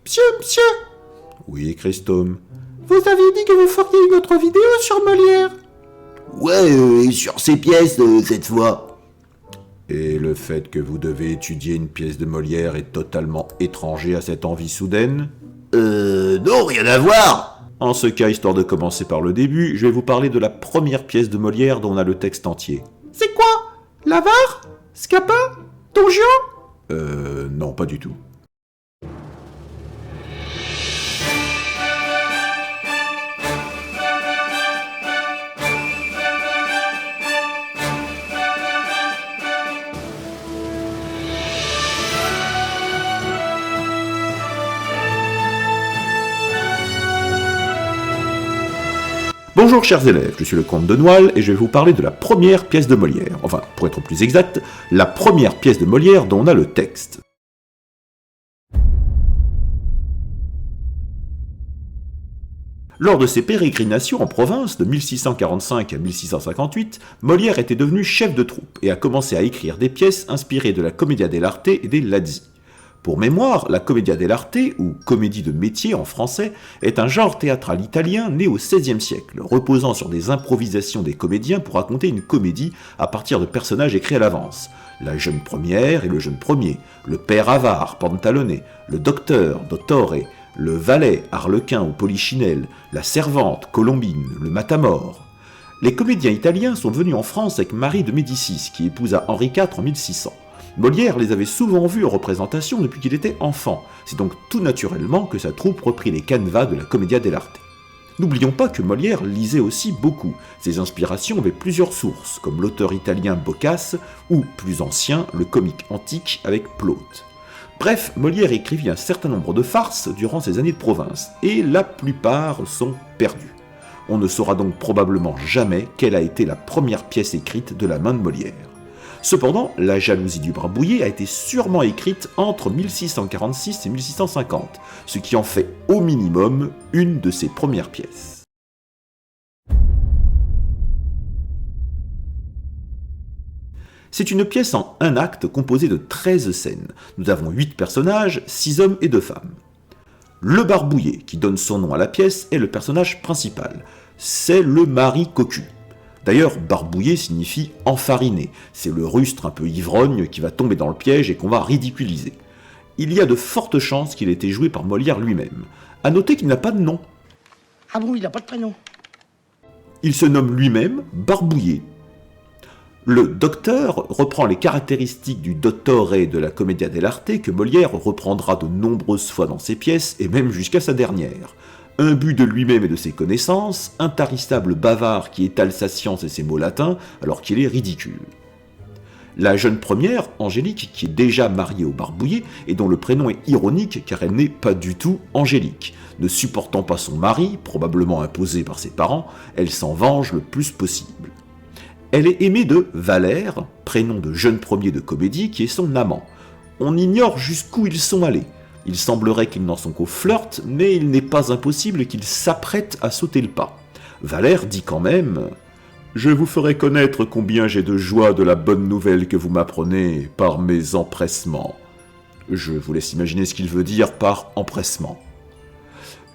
Monsieur, Oui, Christome. vous aviez dit que vous feriez une autre vidéo sur Molière. Ouais, sur ces pièces, cette fois. Et le fait que vous devez étudier une pièce de Molière est totalement étranger à cette envie soudaine? Non, rien à voir. En ce cas, histoire de commencer par le début, je vais vous parler de la première pièce de Molière dont on a le texte entier. C'est quoi? L'avare? Scapin? Don Juan? Non, pas du tout. Bonjour chers élèves, je suis le comte de Noiles et je vais vous parler de la première pièce de Molière. Enfin, pour être plus exact, la première pièce de Molière dont on a le texte. Lors de ses pérégrinations en province de 1645 à 1658, Molière était devenu chef de troupe et a commencé à écrire des pièces inspirées de la Commedia dell'arte et des Lazzi. Pour mémoire, la Commedia dell'arte, ou comédie de métier en français, est un genre théâtral italien né au XVIe siècle, reposant sur des improvisations des comédiens pour raconter une comédie à partir de personnages écrits à l'avance. La jeune première et le jeune premier, le père avare, Pantalone, le docteur, Dottore, le valet, Arlequin ou Polichinelle, la servante, Colombine, le matamore. Les comédiens italiens sont venus en France avec Marie de Médicis, qui épousa Henri IV en 1600. Molière les avait souvent vus en représentation depuis qu'il était enfant, c'est donc tout naturellement que sa troupe reprit les canevas de la Commedia dell'arte. N'oublions pas que Molière lisait aussi beaucoup, ses inspirations avaient plusieurs sources, comme l'auteur italien Boccace, ou, plus ancien, le comique antique avec Plaute. Bref, Molière écrivit un certain nombre de farces durant ses années de province, et la plupart sont perdues. On ne saura donc probablement jamais quelle a été la première pièce écrite de la main de Molière. Cependant, La jalousie du Barbouillé a été sûrement écrite entre 1646 et 1650, ce qui en fait au minimum une de ses premières pièces. C'est une pièce en un acte composée de 13 scènes. Nous avons 8 personnages, 6 hommes et 2 femmes. Le Barbouillé, qui donne son nom à la pièce, est le personnage principal. C'est le mari cocu. D'ailleurs, barbouillé signifie enfariné. C'est le rustre un peu ivrogne qui va tomber dans le piège et qu'on va ridiculiser. Il y a de fortes chances qu'il ait été joué par Molière lui-même. À noter qu'il n'a pas de nom. Ah bon, il n'a pas de prénom? Il se nomme lui-même Barbouillé. Le docteur reprend les caractéristiques du dottore de la Commedia dell'arte que Molière reprendra de nombreuses fois dans ses pièces et même jusqu'à sa dernière. Imbu de lui-même et de ses connaissances, intarissable bavard qui étale sa science et ses mots latins alors qu'il est ridicule. La jeune première, Angélique, qui est déjà mariée au Barbouillé et dont le prénom est ironique car elle n'est pas du tout Angélique. Ne supportant pas son mari, probablement imposé par ses parents, elle s'en venge le plus possible. Elle est aimée de Valère, prénom de jeune premier de comédie qui est son amant. On ignore jusqu'où ils sont allés. Il semblerait qu'ils n'en sont qu'au flirt, mais il n'est pas impossible qu'ils s'apprêtent à sauter le pas. Valère dit quand même « Je vous ferai connaître combien j'ai de joie de la bonne nouvelle que vous m'apprenez par mes empressements. » Je vous laisse imaginer ce qu'il veut dire par empressement.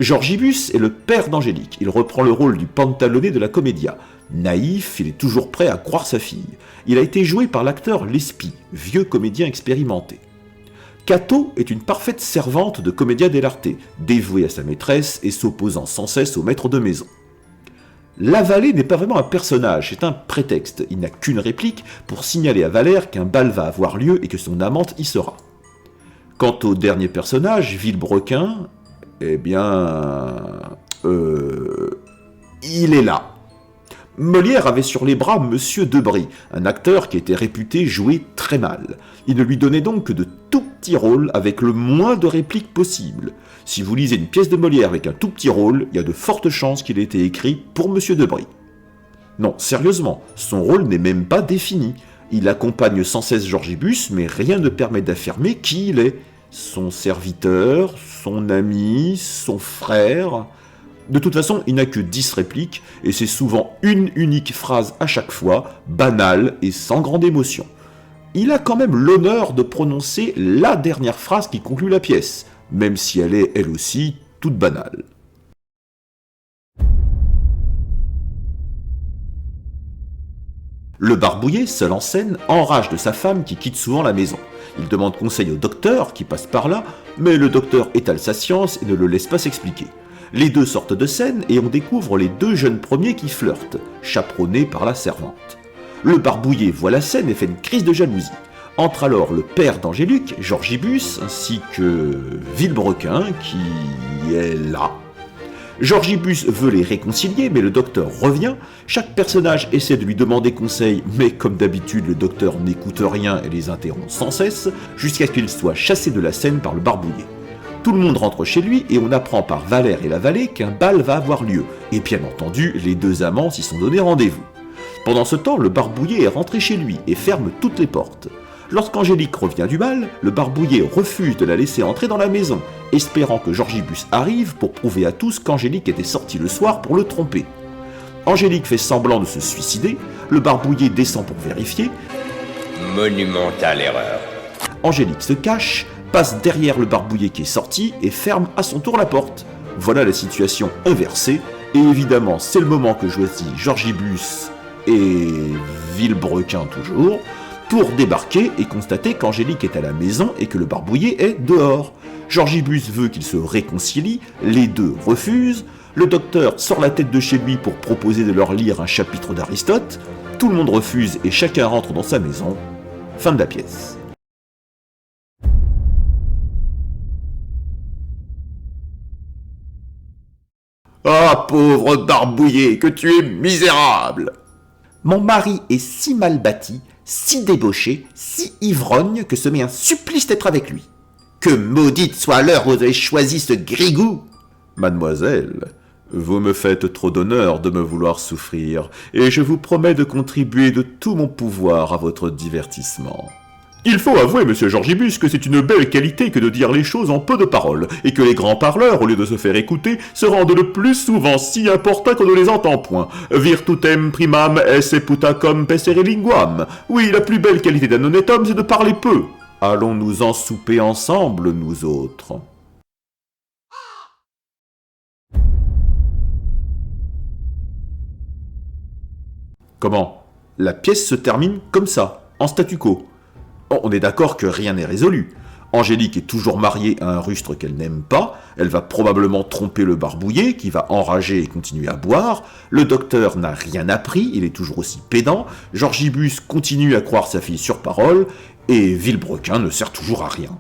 Georgibus est le père d'Angélique. Il reprend le rôle du Pantalone de la Commedia. Naïf, il est toujours prêt à croire sa fille. Il a été joué par l'acteur Lespi, vieux comédien expérimenté. Cato est une parfaite servante de Commedia dell'arte, dévouée à sa maîtresse et s'opposant sans cesse au maître de maison. La valet n'est pas vraiment un personnage, c'est un prétexte. Il n'a qu'une réplique pour signaler à Valère qu'un bal va avoir lieu et que son amante y sera. Quant au dernier personnage, Villebrequin, eh bien... il est là. Molière avait sur les bras Monsieur Debris, un acteur qui était réputé jouer très mal. Il ne lui donnait donc que de tout petits rôles avec le moins de répliques possible. Si vous lisez une pièce de Molière avec un tout petit rôle, il y a de fortes chances qu'il ait été écrit pour Monsieur Debris. Non, sérieusement, son rôle n'est même pas défini. Il accompagne sans cesse Georgibus, mais rien ne permet d'affirmer qui il est. Son serviteur, son ami, son frère... De toute façon, il n'a que 10 répliques, et c'est souvent une unique phrase à chaque fois, banale et sans grande émotion. Il a quand même l'honneur de prononcer la dernière phrase qui conclut la pièce. même si elle est, elle aussi, toute banale. Le barbouillé, seul en scène, enrage de sa femme qui quitte souvent la maison. Il demande conseil au docteur, qui passe par là, mais le docteur étale sa science et ne le laisse pas s'expliquer. Les deux sortent de scène et on découvre les deux jeunes premiers qui flirtent, chaperonnés par la servante. Le barbouillé voit la scène et fait une crise de jalousie. Entre alors le père d'Angélique, Georgibus, ainsi que Villebrequin, qui est là. Georgibus veut les réconcilier, mais le docteur revient. Chaque personnage essaie de lui demander conseil, mais comme d'habitude, le docteur n'écoute rien et les interrompt sans cesse, jusqu'à ce qu'il soit chassé de la scène par le barbouillé. Tout le monde rentre chez lui et on apprend par Valère et la vallée qu'un bal va avoir lieu. Et bien entendu, les deux amants s'y sont donné rendez-vous. Pendant ce temps, le barbouillé est rentré chez lui et ferme toutes les portes. Lorsqu'Angélique revient du bal, le barbouillé refuse de la laisser entrer dans la maison, espérant que Georgibus arrive pour prouver à tous qu'Angélique était sortie le soir pour le tromper. Angélique fait semblant de se suicider, le barbouillé descend pour vérifier. Monumentale erreur. Angélique se cache, passe derrière le barbouillé qui est sorti et ferme à son tour la porte. Voilà la situation inversée, et évidemment c'est le moment que choisit Georgibus et Villebrequin toujours, pour débarquer et constater qu'Angélique est à la maison et que le barbouillé est dehors. Georgibus veut qu'ils se réconcilient, les deux refusent, le docteur sort la tête de chez lui pour proposer de leur lire un chapitre d'Aristote, tout le monde refuse et chacun rentre dans sa maison. Fin de la pièce. Ah, pauvre barbouillé, que tu es misérable! Mon mari est si mal bâti, si débauché, si ivrogne que ce m'est un supplice d'être avec lui. Que maudite soit l'heure où vous avez choisi ce grigou! Mademoiselle, vous me faites trop d'honneur de me vouloir souffrir, et je vous promets de contribuer de tout mon pouvoir à votre divertissement. Il faut avouer, monsieur Georgibus, que c'est une belle qualité que de dire les choses en peu de paroles, et que les grands parleurs, au lieu de se faire écouter, se rendent le plus souvent si importuns qu'on ne les entend point. Virtutem primam esse putacum pessere linguam. Oui, la plus belle qualité d'un honnête homme, c'est de parler peu. Allons-nous en souper ensemble, nous autres? Comment? La pièce se termine comme ça, en statu quo. On est d'accord que rien n'est résolu. Angélique est toujours mariée à un rustre qu'elle n'aime pas, elle va probablement tromper le barbouillé, qui va enrager et continuer à boire, le docteur n'a rien appris, il est toujours aussi pédant, Georgibus continue à croire sa fille sur parole, et Villebrequin ne sert toujours à rien.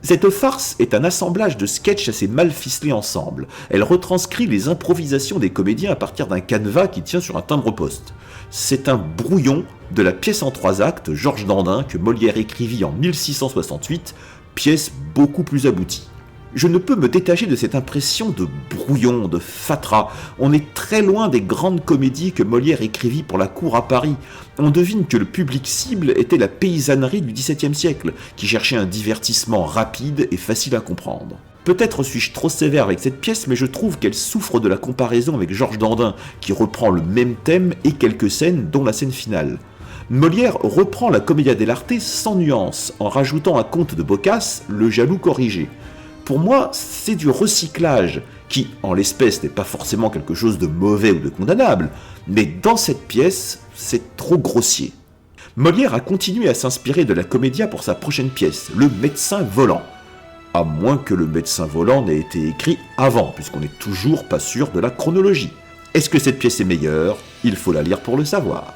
Cette farce est un assemblage de sketchs assez mal ficelés ensemble. Elle retranscrit les improvisations des comédiens à partir d'un canevas qui tient sur un timbre-poste. C'est un brouillon de la pièce en 3 actes Georges Dandin que Molière écrivit en 1668, pièce beaucoup plus aboutie. Je ne peux me détacher de cette impression de brouillon, de fatras. On est très loin des grandes comédies que Molière écrivit pour la cour à Paris. On devine que le public cible était la paysannerie du XVIIe siècle, qui cherchait un divertissement rapide et facile à comprendre. Peut-être suis-je trop sévère avec cette pièce, mais je trouve qu'elle souffre de la comparaison avec Georges Dandin, qui reprend le même thème et quelques scènes, dont la scène finale. Molière reprend la Commedia dell'arte sans nuance, en rajoutant un conte de Boccace, Le jaloux corrigé. Pour moi, c'est du recyclage, qui, en l'espèce, n'est pas forcément quelque chose de mauvais ou de condamnable, mais dans cette pièce, c'est trop grossier. Molière a continué à s'inspirer de la Commedia pour sa prochaine pièce, Le médecin volant. À moins que le médecin volant n'ait été écrit avant, puisqu'on n'est toujours pas sûr de la chronologie. Est-ce que cette pièce est meilleure? Il faut la lire pour le savoir.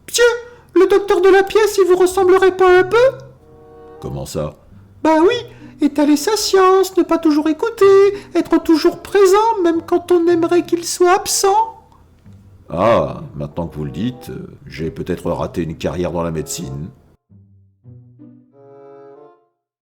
Tiens, le docteur de la pièce, il vous ressemblerait pas un peu? Comment ça? Bah oui, étaler sa science, ne pas toujours écouter, être toujours présent, même quand on aimerait qu'il soit absent. Ah, maintenant que vous le dites, j'ai peut-être raté une carrière dans la médecine.